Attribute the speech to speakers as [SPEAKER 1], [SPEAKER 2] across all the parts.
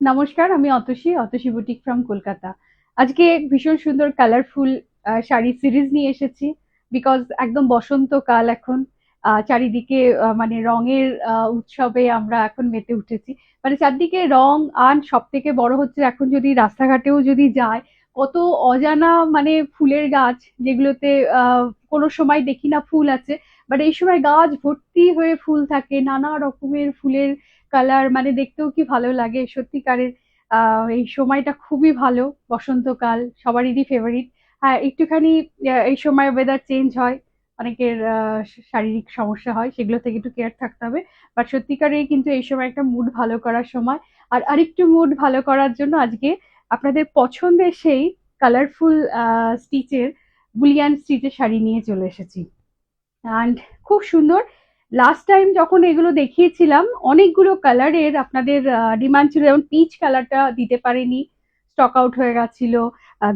[SPEAKER 1] নমস্কার, আমি Atasi boutique from Kolkata. আজকে ভীষণ সুন্দর কালারফুল শাড়ি সিরিজ নিয়ে এসেছি। বিকজ একদম বসন্তকাল এখন। চারিদিকে মানে রঙের উৎসবে আমরা এখন মেতে উঠেছি। মানে চারদিকে রং। আর সব থেকে বড় হচ্ছে, এখন যদি রাস্তাঘাটেও যদি যায়, কত অজানা মানে ফুলের গাছ, যেগুলোতে কোনো সময় দেখি না ফুল আছে, বাট এই সময় গাছ ভর্তি হয়ে ফুল থাকে, নানা রকমের ফুলের কালার, মানে দেখতেও কি ভালো লাগে সত্যিকারের। এই সময়টা খুবই ভালো। বসন্তকাল সবারই ফেভারিট। হ্যাঁ, একটুখানি এই সময় ওয়েদার চেঞ্জ হয়, অনেকের শারীরিক সমস্যা হয়, সেগুলো থেকে একটু কেয়ার থাকতে হবে। বাট সত্যিকারে কিন্তু এই সময় একটা মুড ভালো করার সময়। আর আরেকটু মুড ভালো করার জন্য আজকে আপনাদের পছন্দের সেই কালারফুল স্টিচের, বুলিয়ান স্টিচের শাড়ি নিয়ে চলে এসেছি। অ্যান্ড খুব সুন্দর। লাস্ট টাইম যখন এগুলো দেখিয়েছিলাম, অনেকগুলো কালারের আপনাদের ডিমান্ড ছিল, যেমন পিচ কালারটা দিতে পারেনি, স্টক আউট হয়ে গেছিল।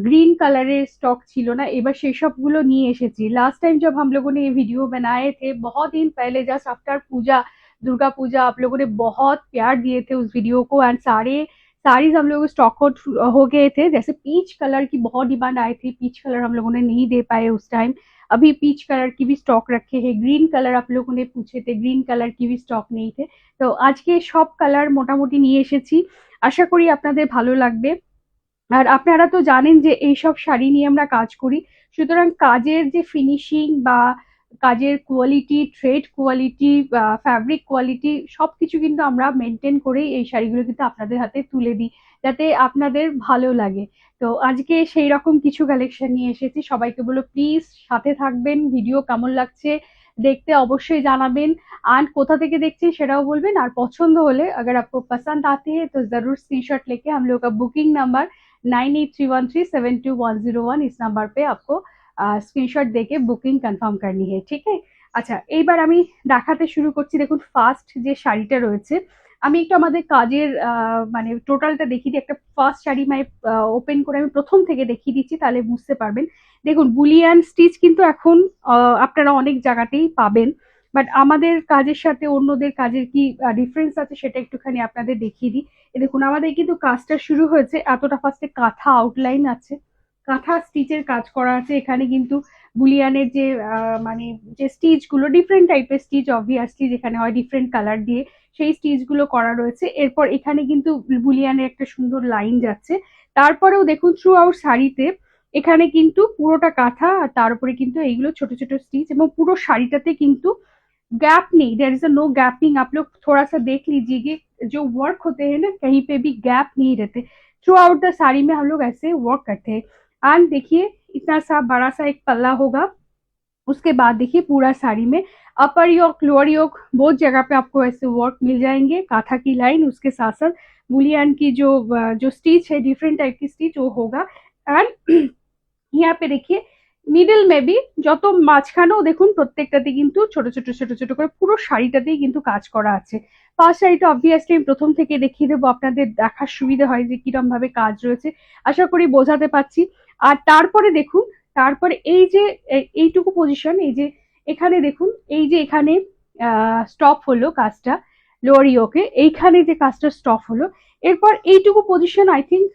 [SPEAKER 1] ग्रीन कलर स्टॉक छिलो ना, एबार সেই সবগুলো নিয়ে এসেছি। लास्ट टाइम जब हम लोगों ने ये वीडियो बनाए थे बहुत दिन पहले, जस्ट आफ्टर पूजा, दुर्गा पूजा, आप लोगों ने बहुत प्यार दिए थे उस वीडियो को। एंड सारे साड़ीज हम लोग स्टॉक आउट हो गए थे। जैसे पीच कलर की बहुत डिमांड आई थी, पीच कलर हम लोगों ने नहीं दे पाए उस टाइम। अभी पीच कलर की भी स्टॉक रखे हैं। ग्रीन कलर आप लोगों ने पूछे थे, ग्रीन कलर की भी स्टॉक नहीं थे। তো আজকে সব কালার মোটামুটি নিয়ে এসেছি। আশা করি আপনাদের ভালো লাগবে। আর আপনারা তো জানেন যে এইসব শাড়ি নিয়ে আমরা কাজ করি, সুতরাং কাজের যে ফিনিশিং বা কাজের quality, thread quality, fabric quality, সবকিছু কিন্তু আমরা মেনটেন করেই এই শাড়িগুলো কিন্তু আপনাদের হাতে তুলে দিই, যাতে আপনাদের ভালো লাগে। তো আজকে সেই রকম কিছু কালেকশন নিয়ে এসেছি। সবাইকে বলো প্লিজ সাথে থাকবেন। ভিডিও কেমন লাগছে দেখতে অবশ্যই জানাবেন। আর কোথা থেকে দেখছেন সেটাও বলবেন। আর পছন্দ হলে, अगर आपको पसंद आती है तो जरूर स्क्रीनशॉट लेके हम लोग का बुकिंग नंबर 9831372101 इस নাম্বার पे आपको স্ক্রিনশট দেখে বুকিং কনফার্ম করনি है, ঠিক है। আচ্ছা, এইবার আমি দেখাতে শুরু করছি। দেখুন, ফার্স্ট যে শাড়িটা রয়েছে, আমি একটু আমাদের কাজের মানে টোটালটা দেখিয়ে দিই। একটা ফার্স্ট শাড়ি মানে ওপেন করে আমি প্রথম থেকে দেখিয়ে দিচ্ছি, তাহলে বুঝতে পারবেন। দেখুন, বুলিয়ান স্টিচ কিন্তু এখন আপনারা অনেক জায়গাতেই পাবেন, বাট আমাদের কাজের সাথে অন্যদের কাজের কি ডিফারেন্স আছে সেটা একটুখানি আপনাদের দেখিয়ে দিই। দেখুন, আমাদের কিন্তু কাজটা শুরু হয়েছে, এতটা ফার্স্টে কাঁথা আউটলাইন আছে, কাঁথা স্টিচের কাজ করা আছে। এখানে কিন্তু বুলিয়ানের যে মানে যে স্টিচ গুলো, ডিফারেন্ট টাইপের স্টিচ অবভিয়াসলি যেখানে হয় ডিফারেন্ট কালার দিয়ে, সেই স্টিচ গুলো করা রয়েছে। এরপর এখানে কিন্তু বুলিয়ানের একটা সুন্দর লাইন যাচ্ছে। তারপরেও দেখুন, থ্রু আউট শাড়িতে এখানে কিন্তু পুরোটা কাঁথা, আর তার উপরে কিন্তু এইগুলো ছোট ছোট स्टिच, এবং পুরো শাড়িটাতে কিন্তু गैप नहीं, there is a no gapping. आप लोग थोड़ा सा देख लीजिए कि जो वर्क होते हैं ना, कहीं पे भी गैप नहीं रहते। थ्रू आउट द साड़ी में हम लोग ऐसे वर्क करते हैं। एंड देखिए, इतना सा बड़ा सा एक पल्ला होगा। उसके बाद देखिए पूरा साड़ी में अपर योक लोअर योक बहुत जगह पे आपको ऐसे वर्क मिल जाएंगे, काथा की लाइन, उसके साथ साथ बुलियन की जो स्टिच है, डिफरेंट टाइप की स्टिच वो होगा। एंड यहाँ पे देखिए মিডল মেবি যত মাঝখানেও দেখুন প্রত্যেকটাতে কিন্তু ছোট ছোট ছোট ছোট করে পুরো শাড়িটাতেই কিন্তু কাজ করা আছে। ফার্স্ট শাড়িটা অবভিয়াসলি আমি প্রথম থেকে দেখিয়ে দেবো, আপনাদের দেখার সুবিধা হয় যে কিরম ভাবে কাজ রয়েছে। আশা করি বোঝাতে পারছি। আর তারপরে দেখুন, তারপরে এই যে এইটুকু পজিশন, এই যে এখানে দেখুন, এই যে এখানে স্টপ হলো কাজটা, লোয়ার ইয়োকে এইখানে যে কাজটা স্টপ হলো, এরপর এইটুকু পজিশন আই থিঙ্ক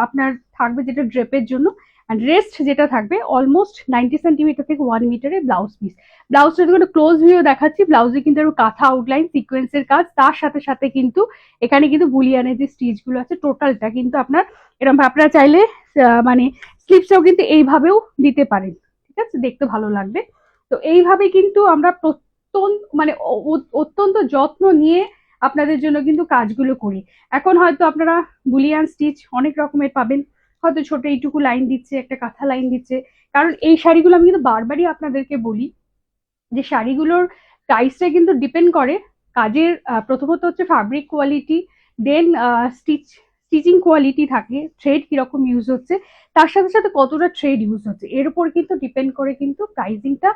[SPEAKER 1] আপনার থাকবে যেটা ড্রেপের জন্য। আর রেস্ট যেটা থাকবে অলমোস্ট 90 সেন্টিমিটার থেকে 1 মিটারের ব্লাউজ পিস। ব্লাউজটা যখন ক্লোজ ভিউ দেখাচ্ছি, ব্লাউজে কিন্তু একটু কাঁথা আউটলাইন সিকোয়েন্সের কাজ, তার সাথে সাথে কিন্তু এখানে কিন্তু বুলিয়ানের যে স্টিচ গুলো আছে টোটালটা কিন্তু আপনার এরকম, আপনারা চাইলে মানে স্লিপসটাও কিন্তু এইভাবেও দিতে পারেন, ঠিক আছে, দেখতে ভালো লাগবে। তো এইভাবে কিন্তু আমরা মানে অত্যন্ত যত্ন নিয়ে আপনাদের জন্য কিন্তু কাজগুলো করি। এখন হয়তো আপনারা বুলিয়ান স্টিচ অনেক রকমের পাবেন, হয়তো ছোট এইটুকু লাইন দিচ্ছে, একটা কাঁথা লাইন দিচ্ছে। কারণ এই শাড়িগুলো আমি কিন্তু বারবারই আপনাদেরকে বলি যে শাড়িগুলোর প্রাইসটা কিন্তু ডিপেন্ড করে কাজের, প্রথমত হচ্ছে ফ্যাব্রিক কোয়ালিটি, দেন স্টিচিং কোয়ালিটি থাকে, থ্রেড কিরকম ইউজ হচ্ছে, তার সাথে সাথে কতটা থ্রেড ইউজ হচ্ছে, এর উপর কিন্তু ডিপেন্ড করে কিন্তু প্রাইসিংটা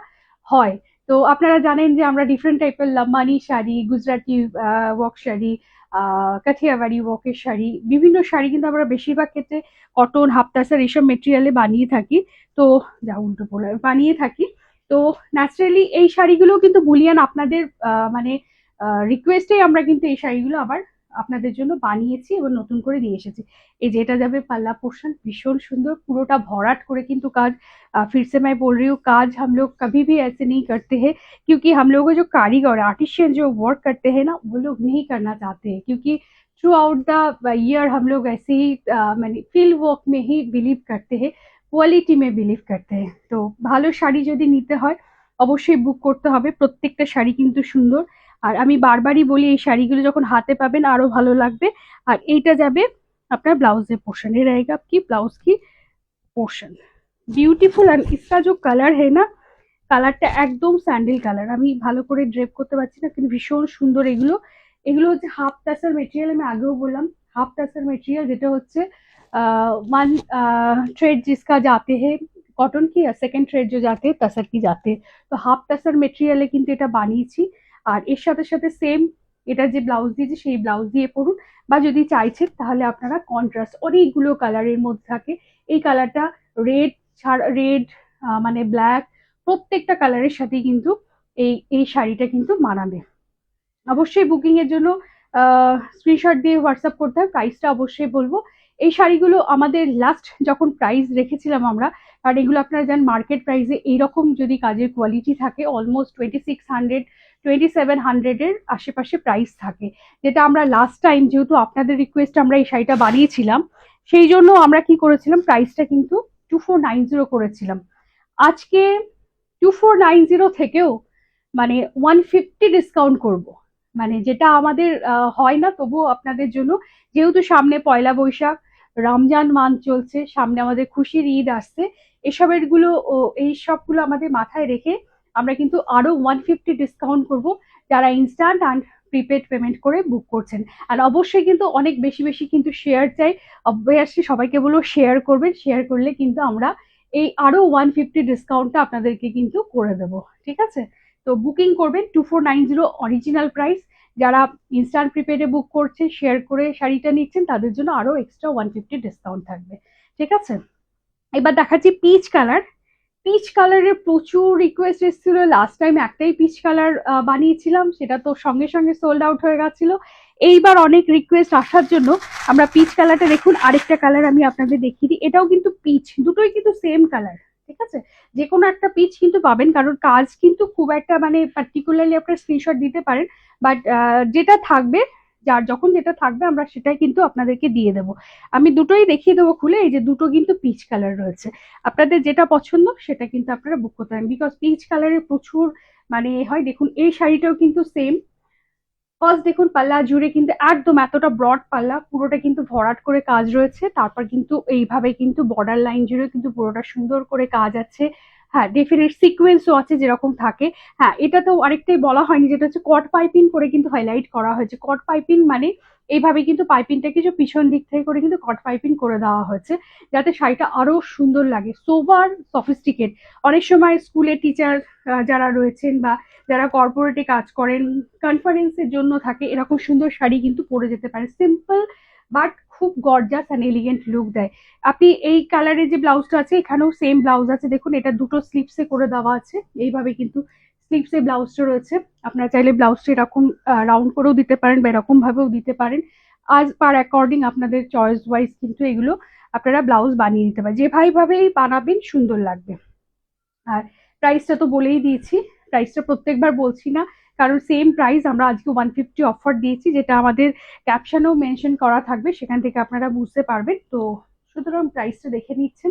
[SPEAKER 1] হয়। তো আপনারা জানেন যে আমরা ডিফারেন্ট টাইপের লাম্বানি শাড়ি, গুজরাটি ওয়ার্ক শাড়ি, কাঠিয়াবাড়ি ওয়ার্কের শাড়ি, বিভিন্ন শাড়ি কিন্তু আমরা বেশিরভাগ ক্ষেত্রে কটন, হাফতাসার এইসব মেটেরিয়ালে বানিয়ে থাকি। তো যা উল্টো বলে বানিয়ে থাকি। তো ন্যাচারালি এই শাড়িগুলো কিন্তু বুলিয়ান আপনাদের মানে রিকোয়েস্টেই আমরা কিন্তু এই শাড়িগুলো আবার আপনাদের জন্য বানিয়েছি এবং নতুন করে নিয়ে এসেছি। এই যে এটা যাবে পাল্ला पोर्शन, भीषण सुंदर, পুরোটা ভরাট করে কিন্তু কাজ। फिर से मैं बोल रही हूँ, काज हम लोग कभी भी ऐसे नहीं करते हैं, क्योंकि हम लोग जो कारीगर आर्टिशियन जो वर्क करते हैं ना, वो लोग नहीं करना चाहते हैं, क्योंकि थ्रू आउट द ईयर हम लोग ऐसे ही মানে ফিল্ড ওয়ার্ক में ही बिलीव करते हैं, কোয়ালিটি में बिलीव करते हैं। তো ভালো শাড়ি যদি নিতে হয় অবশ্যই বুক করতে হবে। প্রত্যেকটা শাড়ি কিন্তু সুন্দর। আর আমি বারবারই বলি, এই শাড়িগুলো যখন হাতে পাবেন আরো ভালো লাগবে। আর এইটা যাবে আপনার ब्लाउज पोर्शन, ये रहेगा आपकी ब्लाउज की पोर्शन। বিউটিফুল। আর इसका जो कलर है ना, কালারটা একদম স্যান্ডেল কালার। আমি ভালো করে ড্রেপ করতে পারছি না, কিন্তু ভীষণ সুন্দর এগুলো। এগুলো হচ্ছে হাফ তাসার মেটেরিয়াল, আমি আগেও বললাম হাফ তাসার মেটেরিয়াল, যেটা হচ্ছে वन थ्रेड जिसका जाते हैं কটন কি, আর সেকেন্ড থ্রেড যে যাতে তাসার কি যাতে। তো হাফ তাসার মেটেরিয়ালে কিন্তু এটা বানিয়েছি। আর এর সাথে সাথে সেম এটা যে ব্লাউজ দিয়েছি সেই ব্লাউজ দিয়ে পরুন, বা যদি চাইছেন তাহলে আপনারা কন্ট্রাস্ট অনেকগুলো কালারের মধ্যে থাকে। এই কালারটা রেড ছাড়া, রেড মানে ব্ল্যাক, প্রত্যেকটা কালারের সাথেই কিন্তু এই এই শাড়িটা কিন্তু মানাবে। অবশ্যই বুকিং এর জন্য স্ক্রিনশট দিয়ে হোয়াটসঅ্যাপ করতে হবে। প্রাইসটা অবশ্যই বলবো। এই শাড়িগুলো আমাদের লাস্ট যখন প্রাইস রেখেছিলাম আমরা, কারণ এগুলো আপনারা জানেন মার্কেট প্রাইসে এইরকম যদি কাজের কোয়ালিটি থাকে অলমোস্ট 2600 2700 এর আশেপাশে প্রাইস থাকে, যেটা আমরা লাস্ট টাইম যেহেতু আপনাদের রিকোয়েস্ট আমরা এই শাড়িটা বানিয়েছিলাম, সেই জন্য আমরা কি করেছিলাম প্রাইসটা কিন্তু 2490 করেছিলাম। আজকে 2490 থেকেও মানে 150 ডিসকাউন্ট করব, মানে যেটা আমাদের হয় না, তবুও আপনাদের জন্য, যেহেতু সামনে পয়লা বৈশাখ, রমজান মান্থ চলছে, সামনে আমাদের খুশির ঈদ আসছে, এসবের গুলো এই সবগুলো আমাদের মাথায় রেখে আমরা কিন্তু আরো 150 ডিসকাউন্ট করব যারা ইনস্ট্যান্ট অ্যান্ড প্রিপেড পেমেন্ট করে বুক করছেন। আর অবশ্যই কিন্তু অনেক বেশি বেশি কিন্তু শেয়ার চাই। অবভিয়াসলি সবাইকে বলবো শেয়ার করবেন, শেয়ার করলে কিন্তু আমরা এই আরো 150 ডিসকাউন্টটা আপনাদেরকে কিন্তু করে দেবো। ঠিক আছে? তো বুকিং করবেন 2490 অরিজিনাল প্রাইস। যারা ইনস্ট্যান্ট প্রিপেডে বুক করছে, শেয়ার করে শাড়িটা নিচ্ছেন, তাদের জন্য আরো এক্সট্রা 150 ডিসকাউন্ট থাকবে। ঠিক আছে? এবার দেখাচ্ছি পিচ কালার। পিচ কালারের প্রচুর রিকোয়েস্ট এসেছিল। লাস্ট টাইম একটাই পিচ কালার বানিয়েছিলাম, সেটা তো সঙ্গে সঙ্গে সোল্ড আউট হয়ে গেছিল। এইবার অনেক রিকোয়েস্ট আসার জন্য আমরা পিচ কালারটা, দেখুন আরেকটা কালার আমি আপনাদের দেখিয়ে দিই, এটাও কিন্তু পিচ, দুটোই কিন্তু সেম কালার। ঠিক আছে? যে কোনো একটা পিচ কিন্তু পাবেন, কারণ কাজ কিন্তু খুব একটা মানে পার্টিকুলারলি আপনার স্ক্রিনশট দিতে পারেন, বাট যেটা থাকবে, যার যখন যেটা থাকবে আমরা সেটাই কিন্তু আপনাদেরকে দিয়ে দেবো। আমি দুটোই দেখিয়ে দেবো খুলে। এই যে দুটো কিন্তু পিচ কালার রয়েছে, আপনাদের যেটা পছন্দ সেটা কিন্তু আপনারা বুক করতে পারেন, বিকজ পিচ কালারের প্রচুর মানে হয়। দেখুন এই শাড়িটাও কিন্তু সেম। ফার্স্ট দেখুন পাল্লা জুড়ে কিন্তু একদম এতটা ব্রড পাল্লা, পুরোটা কিন্তু ভরাট করে কাজ রয়েছে। তারপর কিন্তু এইভাবে কিন্তু বর্ডার লাইন জুড়ে কিন্তু পুরোটা সুন্দর করে কাজ আছে। হ্যাঁ, ডেফিনেট সিকোয়েন্সও আছে যেরকম থাকে। হ্যাঁ, এটা তো আরেকটাই বলা হয়নি, যেটা হচ্ছে কট পাইপিং করে কিন্তু হাইলাইট করা হয়েছে। কট পাইপিং মানে এইভাবে কিন্তু পাইপিংটা কিছু পিছন দিক থেকে করে কিন্তু কট পাইপিং করে দেওয়া হয়েছে, যাতে শাড়িটা আরো সুন্দর লাগে, সোভার সফিস্টিকেট। অনেক সময় স্কুলে টিচার যারা রয়েছেন বা যারা কর্পোরেটে কাজ করেন, কনফারেন্সের জন্য থাকে, এরকম সুন্দর শাড়ি কিন্তু পরে যেতে পারে। সিম্পল বাট খুব গর্জাস অ্যান্ড এলিগেন্ট লুক দেয়। আপনি এই কালারের যে ব্লাউজটা আছে, এখানেও সেম ব্লাউজ আছে, দেখুন এটা দুটো স্লিপসে করে দেওয়া আছে। এইভাবে কিন্তু স্লিপসে ব্লাউজটা রয়েছে। আপনারা চাইলে ব্লাউজটা এরকম রাউন্ড করেও দিতে পারেন বা এরকম ভাবেও দিতে পারেন। আজ পার অ্যাকর্ডিং আপনাদের চয়েস ওয়াইজ কিন্তু এগুলো আপনারা ব্লাউজ বানিয়ে নিতে পারেন, যেভাবেই বানাবেন সুন্দর লাগবে। আর প্রাইসটা তো বলেই দিয়েছি, প্রাইসটা প্রত্যেকবার বলছি না, কারণ সেম প্রাইস আমরা আজকে 150 অফার দিয়েছি, যেটা আমাদের ক্যাপশনেও মেনশন করা থাকবে, সেখান থেকে আপনারা বুঝতে পারবেন। তো সুতরাং প্রাইসটা দেখে নিচ্ছেন,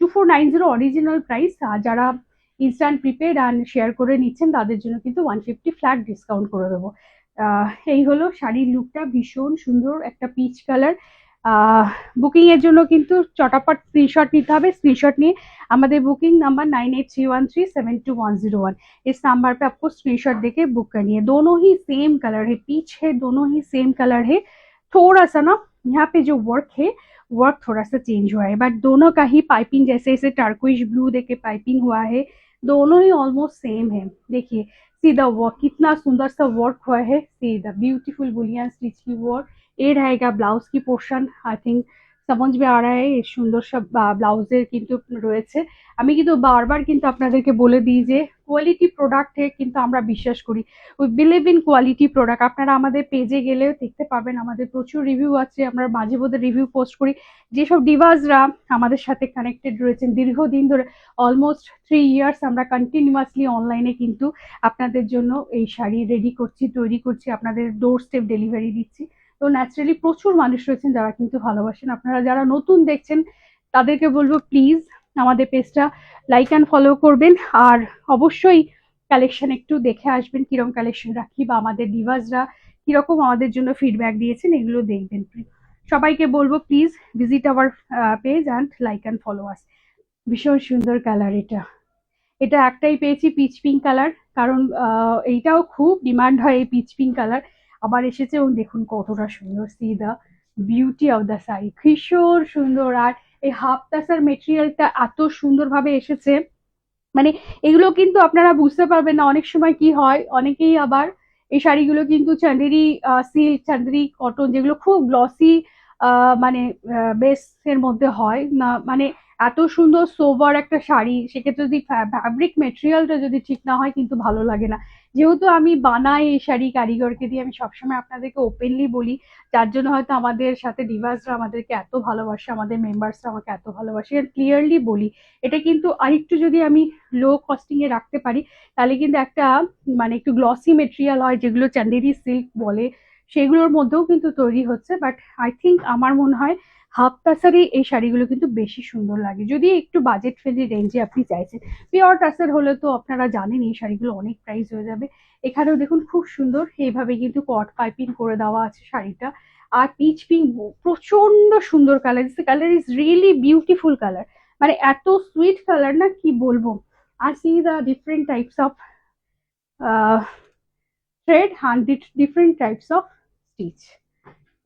[SPEAKER 1] 2490 অরিজিনাল প্রাইস। আর যারা ইনস্ট্যান্ট প্রিপেড অ্যান্ড শেয়ার করে নিচ্ছেন তাদের জন্য কিন্তু 150 ফ্ল্যাট ডিসকাউন্ট করে দেবো। এই হলো শাড়ির লুকটা, ভীষণ সুন্দর একটা পিচ কালার। বুকিং এর জন্য কিন্তু চটাপট স্ক্রিনশট নিতে হবে। स्क्रीनशॉट নিয়ে আমাদের बुकिंग नंबर 9831372101, इस नंबर पे आपको स्क्रीनशॉट देके बुक करनी है। दोनों ही सेम कलर है, पीच है, दोनों ही सेम कलर है। थोड़ा सा ना यहाँ पे जो वर्क है, वर्क थोड़ा सा चेंज हुआ है, बट दोनों का ही पाइपिंग जैसे इसे टर्कोइश ब्लू देके पाइपिंग हुआ है, दोनों ही ऑलमोस्ट सेम है। देखिए सीधा वर्क, कितना सुंदर सा वर्क हुआ है, सीधा ब्यूटीफुल बुलियन स्टिच की वर्क। ये रहेगा ब्लाउज की पोर्शन। आई थिंक समझ में आ रहा है এই সুন্দর সব ব্লাউজের কিন্তু রয়েছে। আমি কিন্তু বারবার কিন্তু আপনাদেরকে বলে দিই যে কোয়ালিটি প্রোডাক্টে কিন্তু আমরা বিশ্বাস করি। We believe in quality product. আপনারা আমাদের পেজে গেলেও দেখতে পাবেন আমাদের প্রচুর রিভিউ আছে। আমরা মাঝে মধ্যে রিভিউ পোস্ট করি। যেসব ডিভাসরা আমাদের সাথে কানেক্টেড রয়েছেন দীর্ঘদিন ধরে, অলমোস্ট 3 ইয়ার্স আমরা কন্টিনিউয়াসলি অনলাইনে কিন্তু আপনাদের জন্য এই শাড়ি রেডি করছি, তৈরি করছি, আপনাদের ডোর স্টেপ ডেলিভারি দিচ্ছি। তো ন্যাচারালি প্রচুর মানুষ রয়েছেন যারা কিন্তু ভালোবাসেন। আপনারা যারা নতুন দেখছেন তাদেরকে বলবো প্লিজ আমাদের পেজটা লাইক অ্যান্ড ফলো করবেন, আর অবশ্যই কালেকশন একটু দেখে আসবেন কিরকম কালেকশন রাখি, বা আমাদের ডিভাসরা কিরকম আমাদের জন্য ফিডব্যাক দিয়েছেন এগুলো দেখবেন। সবাইকে বলবো please visit our page and like and follow আস। ভীষণ সুন্দর কালার এটা। এটা একটাই পেয়েছি পিচ পিঙ্ক কালার, কারণ এইটাও খুব ডিমান্ড হয় এই পিচ পিঙ্ক কালার। আবার এসেছে এবং দেখুন কতটা সুন্দর, see the beauty of the sari, ভীষণ সুন্দর। আর এই হাফ তাসার মেটেরিয়ালটা এত সুন্দরভাবে এসেছে, মানে এগুলো কিন্তু আপনারা বুঝতে পারবেন না। অনেক সময় কি হয়, অনেকেই আবার এই শাড়িগুলো কিন্তু চান্দেরি সিল্ক, চান্দেরি কটন, যেগুলো খুব গ্লসি মানে বেসের মধ্যে হয় না, মানে এত সুন্দর সোবার একটা শাড়ি, সেক্ষেত্রে যদি ফ্যাব্রিক মেটেরিয়ালটা যদি ঠিক না হয় কিন্তু ভালো লাগে না। যেহেতু আমি বানাই এই শাড়ি কারিগরকে দিয়ে, আমি সবসময় আপনাদেরকে ওপেনলি বলি, যার জন্য হয়তো আমাদের সাথে ডিভাসরা আমাদেরকে এত ভালোবাসে, আমাদের মেম্বার্সরা আমাকে এত ভালোবাসে, আর ক্লিয়ারলি বলি এটা কিন্তু আরেকটু যদি আমি লো কস্টিং এ রাখতে পারি তাহলে কিন্তু একটা মানে একটু গ্লসি মেটেরিয়াল হয় যেগুলো চান্দেরি সিল্ক বলে, সেগুলোর মধ্যেও কিন্তু তৈরি হচ্ছে। বাট আই থিঙ্ক আমার মনে হয় হাফ টাসারে এই শাড়িগুলো কিন্তু বেশি সুন্দর লাগে, যদি একটু বাজেট ফ্রেন্ডলি রেঞ্জে আপনি চাইছেন। পিওর টাসার হলে তো আপনারা জানেন এই শাড়িগুলো অনেক প্রাইস হয়ে যাবে। এখানেও দেখুন খুব সুন্দর এইভাবে কিন্তু কট পাইপিং করে দেওয়া আছে শাড়িটা। আর পিচ পিঙ্ক প্রচন্ড সুন্দর colour, colour is really beautiful colour, মানে এত সুইট কালার না কি বলবো। আর see the different types of thread and different types of stitch.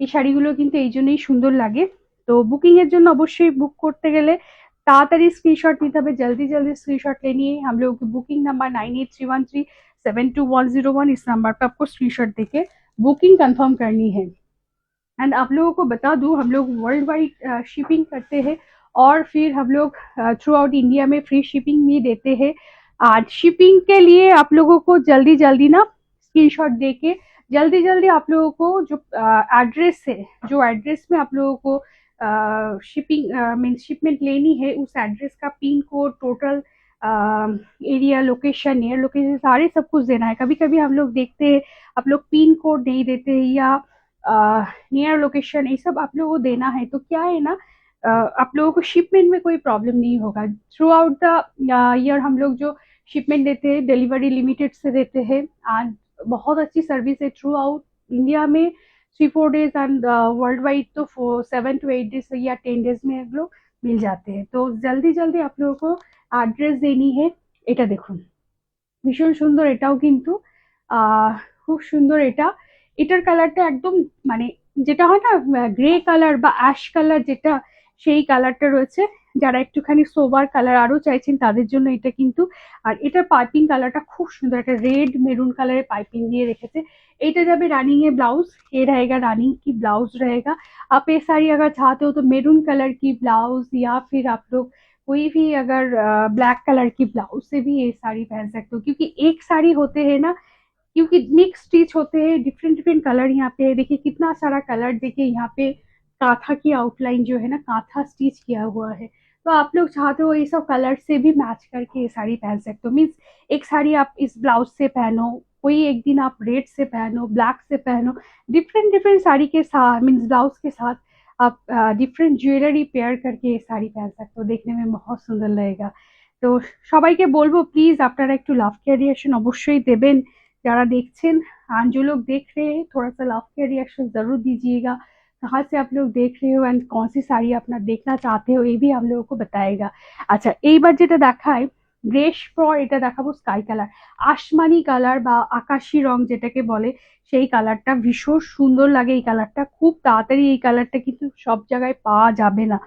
[SPEAKER 1] এই শাড়িগুলো কিন্তু এই জন্যই সুন্দর লাগে। তো বুকিং এর जন্য অবশ্যই বুক করতে গেলে তাড়াতাড়ি স্ক্রিনশট নিতে হবে, जल्दी जल्दी स्क्रीनशॉट लेनी है। हम लोगों की बुकिंग नंबर 9831372101, इस नंबर पे आपको स्क्रीनशॉट देके बुकिंग कंफर्म करनी है। एंड आप लोगों को बता दूं हम लोग वर्ल्ड वाइड शिपिंग करते हैं, और फिर हम लोग थ्रू आउट इंडिया में फ्री शिपिंग भी देते हैं। आज शिपिंग के लिए आप लोगों को जल्दी जल्दी ना स्क्रीनशॉट देके जल्दी जल्दी आप लोगों को जो एड्रेस है, जो एड्रेस में आप लोगों को शिपिंग मीन शिपमेंट लेनी है, उस एड्रेस का pin code, total area location, near location, सारे सब कुछ देना है। कभी कभी हम लोग देखते हैं आप लोग पिन कोड नहीं देते हैं, या नियर लोकेशन, ये सब आप लोगों को देना है। तो क्या है ना, आप लोगों को शिपमेंट में कोई प्रॉब्लम नहीं होगा। थ्रू आउट द ईयर हम लोग जो शिपमेंट देते हैं डिलीवरी लिमिटेड से देते हैं, एंड बहुत अच्छी सर्विस है थ्रू आउट इंडिया में। 3-4 डेज एंड वर्ल्ड वाइड तो 7 to 8 डेज या 10 डेज में हम लोग मिल जाते हैं। तो जल्दी जल्दी आप लोगों को एड्रेस देनी है। এটা দেখুন ভীষণ সুন্দর, এটাও কিন্তু খুব সুন্দর। এটার কালারটা একদম মানে যেটা হয় না গ্রে কালার বা অ্যাশ কালার, যেটা সেই কালারটা রয়েছে। যারা একটুখানি সোবার কালার আরো চাইছেন তাদের জন্য এটা কিন্তু। আর এটার পাইপিং কালারটা খুব সুন্দর, একটা রেড মেরুন কালারের পাইपिंग দিয়ে রেখেছে। এইটা যাবে रानी है ब्लाउज, ये रहेगा रानी की ब्लाउज रहेगा। आप ये साड़ी अगर चाहते हो तो मेरून कलर की ब्लाउज, या फिर आप लोग कोई भी अगर ब्लैक कलर की ब्लाउज से भी ये साड़ी पहन सकते हो, क्योंकि एक साड़ी होते हैं ना, क्योंकि मिक्स स्टिच होते हैं, डिफरेंट डिफरेंट कलर यहाँ पे है। देखिए कितना सारा कलर, देखिए यहाँ पे काथा की आउटलाइन जो है ना, काथा स्टिच किया हुआ है। तो आप लोग चाहते हो ये सब कलर से भी मैच करके ये साड़ी पहन सकते हो। मीन्स एक साड़ी आप इस ब्लाउज से पहनो, कोई एक दिन आप रेड से पहनो, ब्लैक से पहनो, डिफरेंट डिफरेंट साड़ी के साथ मीन्स ब्लाउज के साथ आप डिफरेंट ज्वेलरी पेयर करके ये শাড়ি पहन सकते हो, देखने में बहुत सुंदर लगेगा। তো সবাইকে বলবো প্লিজ আপনারা একটু লাভ কেয়ার রিয়াকশন অবশ্যই देবেন যারা দেখছেন। আর जो लोग देख रहे हैं थोड़ा सा लाभ के रिएक्शन जरूर दीजिएगा, कहाँ से आप लोग देख रहे हो एंड कौन सी साड़ी अपना देखना चाहते हो, ये भी हम लोगों को बताएगा। আচ্ছা এইবার যেটা দেখায় গ্রেশ পর এটা দেখাবো স্কাই কালার, আসমানি কালার বা আকাশি রং যেটাকে বলে, সেই কালারটা ভীষণ সুন্দর লাগে। এই কালারটা খুব তাড়াতাড়ি, এই কালারটা কিন্তু সব জায়গায় পাওয়া যাবে না,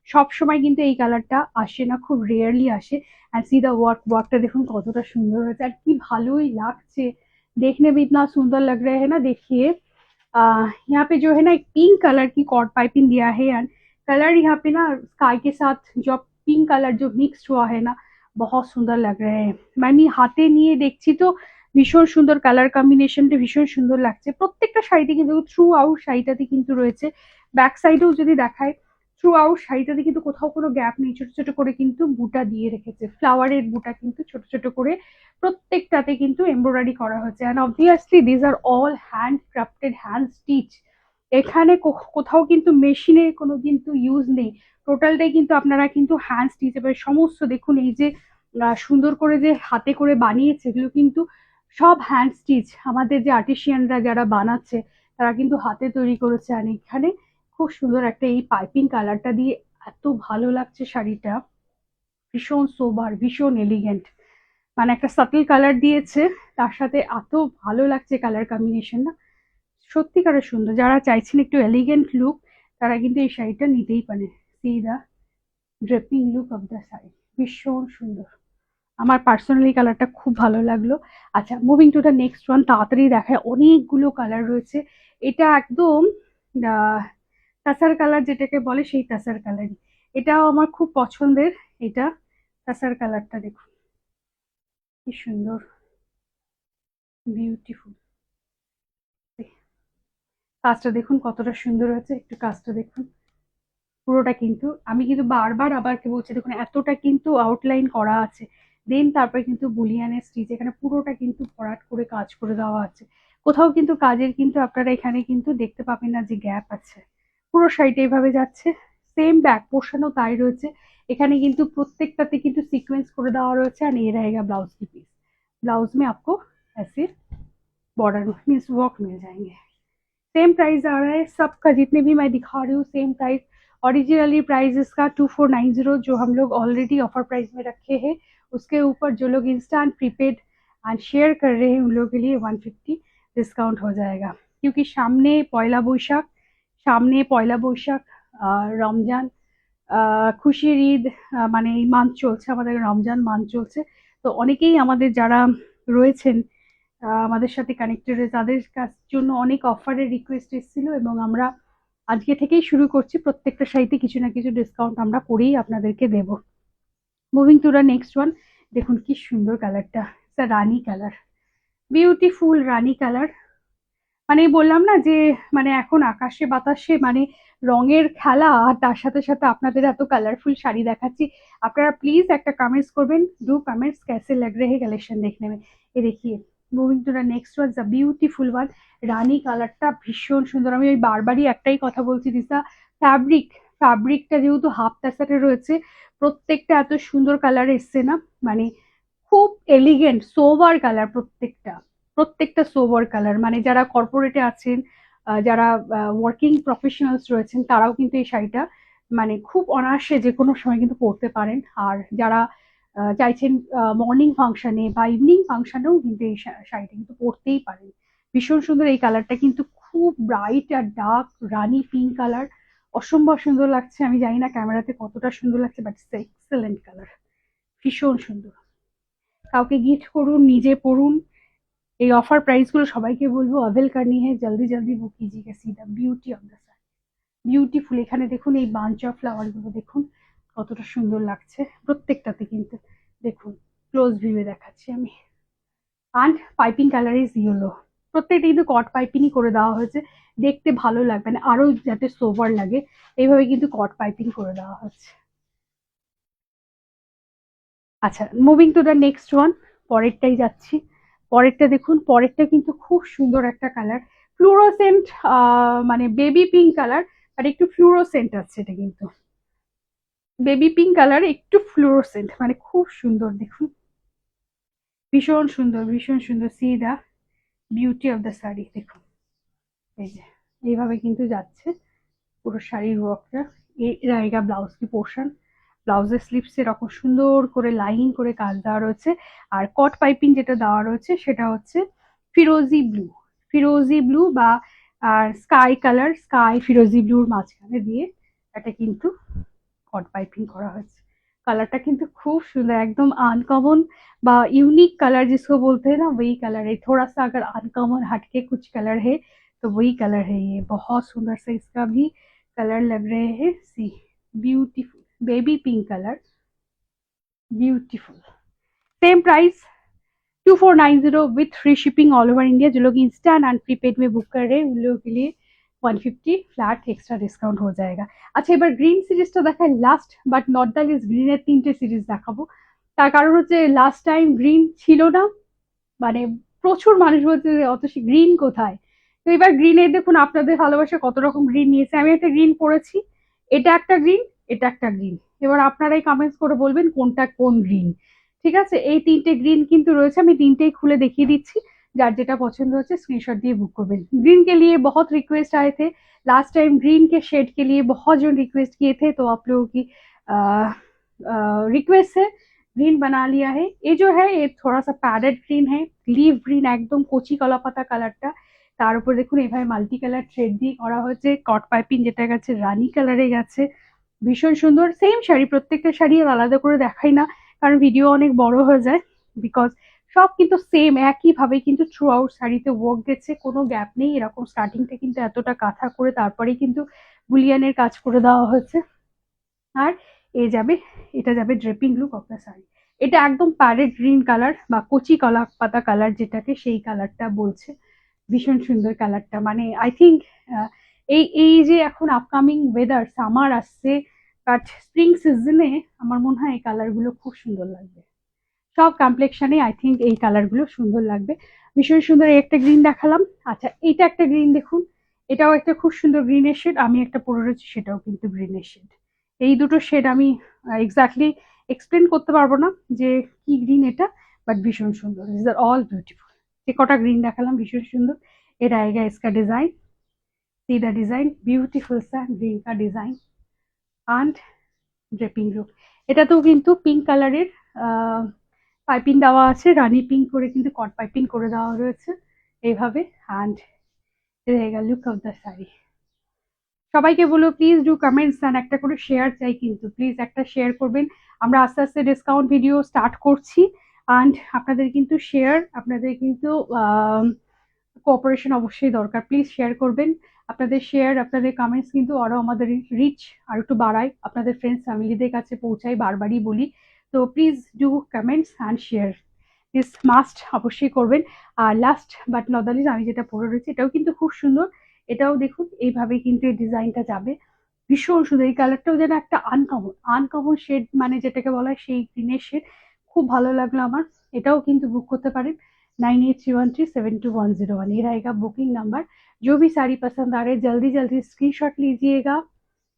[SPEAKER 1] সব সময় কিন্তু এই কালারটা আসে না, খুব রেয়ারলি আসে। एंड सी द वर्क, वर्कটা দেখুন কতটা সুন্দর হয়েছে, আর কি ভালোই লাগছে, देखने में इतना सुंदर लग रहे हैं ना। देखिए यहाँ पे जो है ना एक पिंक कलर की कॉर्ड पाइपिंग दिया है, एंड कलर यहाँ पे ना स्काई के साथ जो पिंक कलर जो मिक्स हुआ है ना, बहुत সুন্দর লাগ रहे हैं। মানে হাতে নিয়ে দেখছি তো ভীষণ সুন্দর কালার কম্বিনেশনটা, ভীষণ সুন্দর লাগছে। প্রত্যেকটা শাড়িতে কিন্তু থ্রু আউট শাড়িটাতে কিন্তু রয়েছে, ব্যাক সাইডেও যদি দেখায় থ্রু আউট শাড়িটাতে কিন্তু কোথাও কোনো গ্যাপ নেই, ছোট ছোট করে কিন্তু বুটা দিয়ে রেখেছে, ফ্লাওয়ারের বুটা কিন্তু ছোট ছোট করে প্রত্যেকটাতে কিন্তু এমব্রয়ডারি করা হয়েছে। And obviously these are all hand crafted, hand stitch. এখানে কোথাও কিন্তু মেশিনের কোনো কিন্তু ইউজ নেই, টোটালটাই কিন্তু আপনারা কিন্তু হ্যান্ড স্টিচ। এবার সমস্ত দেখুন এই যে সুন্দর করে যে হাতে করে বানিয়েছে, এগুলো কিন্তু সব হ্যান্ড স্টিচ। আমাদের যে আর্টিসিয়ানরা যারা বানাচ্ছে তারা কিন্তু হাতে তৈরি করেছে। আর এখানে খুব সুন্দর একটা এই পাইপিং কালারটা দিয়ে এত ভালো লাগছে শাড়িটা, ভীষণ সোবার, ভীষণ এলিগেন্ট। মানে একটা সাটল কালার দিয়েছে, তার সাথে এত ভালো লাগছে কালার কম্বিনেশন না, সত্যিকারের সুন্দর। যারা চাইছেন একটু এলিগেন্ট লুক তারা কিন্তু এই শাড়িটা নিতেই পারে। See the draping look of the sari, ভীষণ সুন্দর। আমার পার্সোনালি কালারটা খুব ভালো লাগলো। আচ্ছা, moving to the next one, তাড়াতাড়ি দেখায়, অনেকগুলো কালার রয়েছে। এটা একদম তাসার কালার যেটাকে বলে, সেই তাসার কালারই। এটাও আমার খুব পছন্দের। এটা তাসার কালারটা দেখুন কি সুন্দর, বিউটিফুল। কাজটা দেখুন কতটা সুন্দর হয়েছে, একটু কাজটা দেখুন। পুরোটা কিন্তু আমি কিন্তু বারবার আবার বলছি, দেখুন এতটা কিন্তু আউটলাইন করা আছে, দেন তারপরে কিন্তু বুলিয়ানের স্টিচ, এখানে পুরোটা কিন্তু ভরাট করে কাজ করে দেওয়া আছে। কোথাও কিন্তু কাজের কিন্তু আপনারা এখানে কিন্তু দেখতে পাবেন না যে গ্যাপ আছে, পুরো শাড়িটা এইভাবে যাচ্ছে। সেম ব্যাক পোর্শনও তাই রয়েছে, এখানে কিন্তু প্রত্যেকটাতে কিন্তু সিকোয়েন্স করে দেওয়া রয়েছে। আর ये रहेगा ब्लाउज की पीस, ब्लाउज में आपको ऐसे बॉर्डर मीन्स वर्क मिल जाएंगे। सेम प्राइस आ रहा है सबका, जितने भी मैं दिखा रही हूँ सेम प्राइस। ओरिजिनली प्राइस इसका 2490, जो हम लोग ऑलरेडी ऑफर प्राइस में रखे हैं। उसके ऊपर जो लोग इंस्टेंट प्रीपेड एंड शेयर कर रहे हैं उन लोगों के लिए 150 डिस्काउंट हो जाएगा। क्योंकि सामने पयला বৈশাখ, সামনে পয়লা বৈশাখ, রমজান, খুশির ঈদ, মানে এই মান্থ চলছে, আমাদের রমজান মান্থ চলছে। তো অনেকেই আমাদের যারা রয়েছেন আমাদের সাথে কানেক্টেড, তাদের কাছ জন্য অনেক অফারের রিকোয়েস্ট এসেছিল এবং আমরা আজকে থেকেই শুরু করছি, প্রত্যেকটা সাইটে কিছু না কিছু ডিসকাউন্ট আমরা করেই আপনাদেরকে দেব। Moving to the next one, দেখুন কি সুন্দর কালারটা, rani colour, beautiful rani colour. মানে বললাম না যে মানে এখন আকাশে বাতাসে মানে রঙের খেলা, আর তার সাথে সাথে আপনাদের এত কালারফুল শাড়ি দেখাচ্ছি। আপনারা প্লিজ একটা কমেন্টস করবেন, ডু कमेंट्स कैसे लग रहे हैं कलेक्शन देखने में। ये देखिए, moving to the next one, the beautiful one. Rani কালারটা ভীষণ সুন্দর। আমি ওই বারবারই একটাই কথা বলছি, দিশা ফ্যাব্রিকটা যেহেতু হাফ তাসাতে রয়েছে, প্রত্যেকটা এত সুন্দর কালার এসছে না, মানে খুব এলিগেন্ট সোবার কালার, প্রত্যেকটা সোবার কালার। মানে যারা কর্পোরেটে আছেন, যারা ওয়ার্কিং প্রফেশনালস রয়েছেন, তারাও কিন্তু এই শাড়িটা মানে খুব অনায়াসে যে কোনো সময় কিন্তু পরতে পারেন। আর যারা চাইছেন মর্নিং ফাংশনে বা ইভিনিং ফাংশনেও কিন্তু এই শাড়িটা কিন্তু পরতেই পারেন। ভীষণ সুন্দর এই কালারটা, কিন্তু খুব ব্রাইট আর ডার্ক রানী পিঙ্ক কালার, অসম্ভব সুন্দর লাগছে। আমি জানি না ক্যামেরাতে কতটা সুন্দর লাগছে, বাট এক্সেলেন্ট কালার, ভীষণ সুন্দর। কাউকে গিফট করুন, নিজে পরুন। এই অফার প্রাইস গুলো সবাইকে বলবো अवेल करनी है, जल्दी जल्दी बुक कीजिएगा। See the beauty of the sari, beautiful. এখানে দেখুন এই বাঞ্চ অফ ফ্লাওয়ার গুলো দেখুন কতটা সুন্দর লাগছে প্রত্যেকটাতে কিন্তু। দেখুন ক্লোজ ভিউয়ে দেখাচ্ছি আমি। And piping colour is yellow, প্রত্যেকটা কিন্তু কট পাইপিংই করে দেওয়া হয়েছে, দেখতে ভালো লাগবে না, আরো যাতে সোভার লাগে এইভাবে কিন্তু কট পাইপিং করে দেওয়া হচ্ছে। আচ্ছা, moving to the next one, পরেরটাই যাচ্ছি। পরেরটা দেখুন, পরেরটা কিন্তু খুব সুন্দর একটা কালার, ফ্লুরোসেন্ট, মানে বেবি পিঙ্ক কালার, আর একটু ফ্লুরোসেন্ট আছে এটা কিন্তু, বেবি পিঙ্ক কালার একটু ফ্লুরোসেন্ট, মানে খুব সুন্দর দেখুন, ভীষণ সুন্দর, ভীষণ সুন্দর। See the beauty of the sari, দেখুন এই যে এইভাবে কিন্তু যাচ্ছে পুরো শাড়ির ওয়ার্কটা। এই জায়গা ব্লাউজ কি পোর্শন, ব্লাউজের স্লিপস এরকম সুন্দর করে লাইন করে কাজ দেওয়া রয়েছে। আর কট পাইপিং যেটা দেওয়া রয়েছে সেটা হচ্ছে ফিরোজি ব্লু, ফিরোজি ব্লু বা আর স্কাই কালার, স্কাই ফিরোজি ব্লুর মাঝখানে দিয়ে এটা কিন্তু কট পাইপিং করা হয়েছে। কালারটা কিন্তু খুব সুন্দর, एकदम अनकॉमन বা यूनिक कलर जिसको बोलते हैं ना, वही कलर है। थोड़ा सा अगर अनकॉमन हटके कुछ कलर है तो वही कलर है ये, बहुत सुंदर से इसका भी कलर लग रहे हैं, see beautiful baby pink colour, beautiful. Same price 2490 with free shipping all over India. जो लोग इंस्टेंट एंड प्रीपेड में बुक कर रहे हैं उन लोगों के लिए 150 फ्लैट एक्स्ट्रा डिस्काउंट हो जाएगा। अच्छा, এবার গ্রিন সিরিজটা দেখাই last but not the least, গ্রিনের 3টে সিরিজ দেখাবো। তার কারণ হচ্ছে লাস্ট টাইম গ্রিন ছিল না, মানে প্রচুর মানুষ বলছে যে অত গ্রিন কোথায়। তো এবার গ্রিনের দেখুন আপনাদের ভালোবাসা কত রকম গ্রিন নিয়েছে। আমি একটা গ্রিন পরেছি, এটা একটা গ্রিন, এটা একটা গ্রিন। এবার আপনারাই কমেন্টস করে বলবেন কোনটা কোন গ্রিন। ঠিক আছে, এই 3টে গ্রিন কিন্তু রয়েছে, আমি 3टेই খুলে দেখিয়ে দিচ্ছি। যার যেটা पसंद होছে स्क्रीनशॉट दिए बुक करबेन। ग्रीन के लिए बहुत रिक्वेस्ट आए थे लास्ट टाइम, ग्रीन के शेड के लिए बहुत जन रिक्वेस्ट किए थे, तो आप लोगों की रिक्वेस्ट से ग्रीन बना लिया है। ये जो है ये थोड़ा सा पैडेड ग्रीन है, লিভ গ্রিন, একদম কচি কলা পাতা কালারটা। তার উপর দেখুন এইভাবে মাল্টি কালার থ্রেড দিয়ে করা হয়েছে, কট পাইপিং যেটা গেছে রানী কালারে গেছে, ভীষণ সুন্দর। সেম শাড়ি, প্রত্যেকটা শাড়ি আর আলাদা করে দেখাই না কারণ ভিডিও অনেক বড় হয়ে যায়, বিকজ সব কিন্তু সেম একইভাবে কিন্তু থ্রু আউট শাড়িতে ওয়ার্ক গেছে, কোনো গ্যাপ নেই। এরকম স্টার্টিংটা কিন্তু এতটা কাঁথা করে তারপরেই কিন্তু বুলিয়ানের কাজ করে দেওয়া হয়েছে। আর এ যাবে, এটা যাবে draping look of the sari. এটা একদম প্যারেট গ্রিন কালার বা কচি কলা পাতা কালার যেটাকে, সেই কালারটা বলছে। ভীষণ সুন্দর কালারটা, মানে আই থিঙ্ক এই এই যে এখন আপকামিং ওয়েদার সামার আসছে, বাট স্প্রিং সিজনে আমার মনে হয় এই কালারগুলো খুব সুন্দর লাগবে। সব কমপ্লেকশনে আই থিঙ্ক এই কালারগুলো সুন্দর লাগবে। ভীষণ সুন্দর। একটা গ্রিন দেখালাম। আচ্ছা, এইটা একটা গ্রিন দেখুন, এটাও একটা খুব সুন্দর গ্রিনের শেড। আমি একটা পরে রয়েছি, সেটাও কিন্তু গ্রিনের শেড। এই দুটো শেড আমি এক্স্যাক্টলি এক্সপ্লেন করতে পারবো না যে কি গ্রিন এটা, বাট ভীষণ সুন্দর। This are all beautiful. যে কটা গ্রিন দেখালাম ভীষণ সুন্দর। ये रहेगा इसका design, see the design, beautiful सा ग्रीन का डिजाइन एंड ড্রেপিং লুক। এটাতেও কিন্তু পিঙ্ক কালারের পাইপিং দেওয়া আছে, রানী পিঙ্ক করে কিন্তু কট পাইপিং করে দেওয়া রয়েছে এইভাবে। অ্যান্ড रहेगा লুক অফ দ্য শাড়ি। সবাইকে বলো প্লিজ ডু কমেন্টস অ্যান্ড একটা করে শেয়ার চাই, কিন্তু প্লিজ একটা শেয়ার করবেন। আমরা আস্তে আস্তে ডিসকাউন্ট ভিডিও স্টার্ট করছি, অ্যান্ড আপনাদের কিন্তু শেয়ার, আপনাদের কিন্তু কোঅপারেশন অবশ্যই দরকার। প্লিজ শেয়ার করবেন। আপনাদের শেয়ার, আপনাদের কমেন্টস কিন্তু আরও আমাদের রিচ আর একটু বাড়ায়, আপনাদের ফ্রেন্ডস ফ্যামিলিদের কাছে পৌঁছায়, বারবারই বলি। তো please do comments and share, this must অবশ্যই করবেন। আর last but not the least, আমি যেটা পরে রয়েছে এটাও কিন্তু খুব সুন্দর। এটাও দেখুন এইভাবে কিন্তু এই ডিজাইনটা যাবে, ভীষণ সুন্দর। এই কালারটাও যেন একটা আনকমন আনকমন শেড, মানে যেটাকে বলা হয় সেই গ্রিনের শেড, খুব ভালো লাগলো আমার। এটাও কিন্তু বুক করতে পারেন 9831372101। ये रहेगा बुकिंग नंबर। जो भी साड़ी पसंद आ रहे जल्दी जल्दी स्क्रीनशॉट लीजिएगा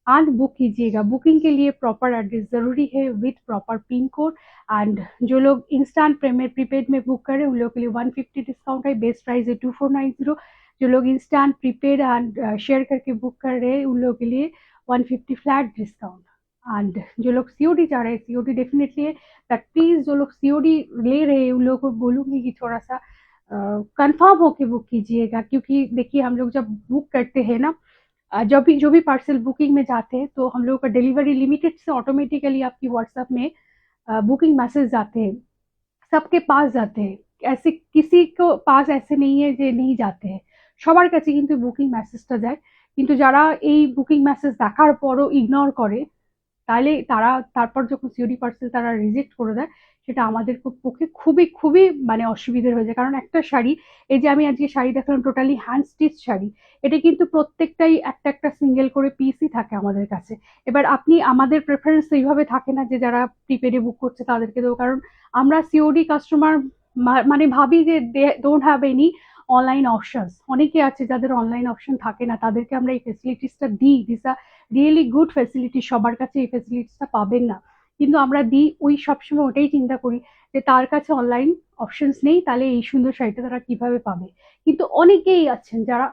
[SPEAKER 1] एंड बुक कीजिएगा। बुकिंग के लिए प्रॉपर एड्रेस जरूरी है with proper pin code. And जो लोग इंस्टेंट प्रीपेड में बुक करें उन लोगों के लिए 150 डिस्काउंट है, बेस्ट प्राइस है 2490। जो लोग इंस्टेंट प्रीपेड एंड शेयर करके बुक कर रहे हैं उन लोगों के लिए 150 फ्लैट डिस्काउंट। एंड जो लोग सीओडी चाह रहे हैं, सीओडी डेफिनेटली है, बट प्लीज जो लोग सीओडी ले रहे हैं उन लोगों को बोलूंगी कि थोड़ा सा कंफर्म होके बुक कीजिएगा, क्योंकि देखिए हम लोग जब बुक करते हैं ना, जब भी जो भी पार्सल बुकिंग में जाते हैं तो हम लोगों का डिलीवरी लिमिटेड से ऑटोमेटिकली आपकी व्हाट्सएप में बुकिंग मैसेज जाते हैं, सबके पास जाते हैं। ऐसे किसी को पास ऐसे नहीं है যে नहीं जाते हैं, সবার কাছে কিন্তু বুকিং মেসেজটা যায়। কিন্তু যারা এই বুকিং মেসেজ দেখার পরও ইগনোর করে, তাহলে তারা তারপর যখন সিওডি পার্সেল তারা রিজেক্ট করে দেয়, সেটা আমাদের পক্ষে খুবই খুবই মানে অসুবিধের হয়ে যায়। কারণ একটা শাড়ি, এই যে আমি আজকে শাড়ি দেখলাম টোটালি হ্যান্ড স্টিচ শাড়ি, এটা কিন্তু প্রত্যেকটাই একটা একটা সিঙ্গেল করে পিসই থাকে আমাদের কাছে। এবার আপনি, আমাদের প্রেফারেন্স এইভাবে থাকে না যে যারা প্রিপেডে বুক করছে তাদেরকে দেবো, কারণ আমরা সিওডি কাস্টমার মানে ভাবি যে they don't have any online options. অনেকে আছে যাদের অনলাইন অপশন থাকে না, তাদেরকে আমরা এই ফেসিলিটিসটা দিই। This are really good facility, সবার কাছে এই ফেসিলিটিসটা পাবেন না, কিন্তু আমরা দিই। ওই সবসময় ওটাই চিন্তা করি যে তার কাছে অনলাইন অপশনস নেই, তাহলে এই সুন্দর শাড়িটা তারা কিভাবে পাবে। কিন্তু অনেকেই আছেন যারা,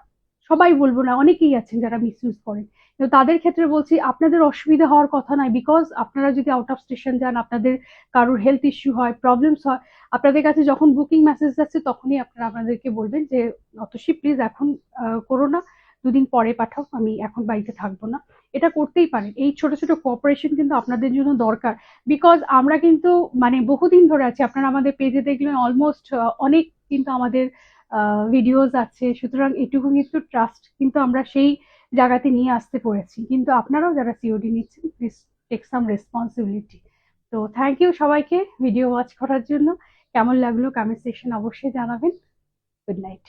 [SPEAKER 1] সবাই বলবো না, অনেকেই আছেন যারা মিসইউজ করেন। তো তাদের ক্ষেত্রে বলছি আপনাদের অসুবিধা হওয়ার কথা নয়, বিকজ আপনারা যদি আউট অফ স্টেশন যান, আপনাদের কারোর হেলথ ইস্যু হয়, প্রবলেমস হয়, আপনাদের কাছে যখন বুকিং মেসেজ যাচ্ছে তখনই আপনারা আপনাদেরকে বলবেন যে অতসী প্লিজ এখন করো না, দুদিন পরে পাঠাও, আমি এখন বাড়িতে থাকবো না। এটা করতেই পারেন। এই ছোট ছোট কোঅপারেশন কিন্তু আপনাদের জন্য দরকার, বিকজ আমরা কিন্তু মানে বহুদিন ধরে আছি। আপনারা আমাদের পেজে দেখলেন অলমোস্ট অনেক কিন্তু আমাদের ভিডিওস আছে, সুতরাং এটুকু কিন্তু ট্রাস্ট কিন্তু আমরা সেই জায়গাতে নিয়ে আসতে পড়েছি, কিন্তু আপনারাও যারা সিওডি নিচ্ছেন প্লিজ টেক সাম রেসপন্সিবিলিটি। তো থ্যাংক ইউ সবাইকে ভিডিও ওয়াচ করার জন্য। কেমন লাগলো কমেন্ট সেকশন অবশ্যই জানাবেন। Good night.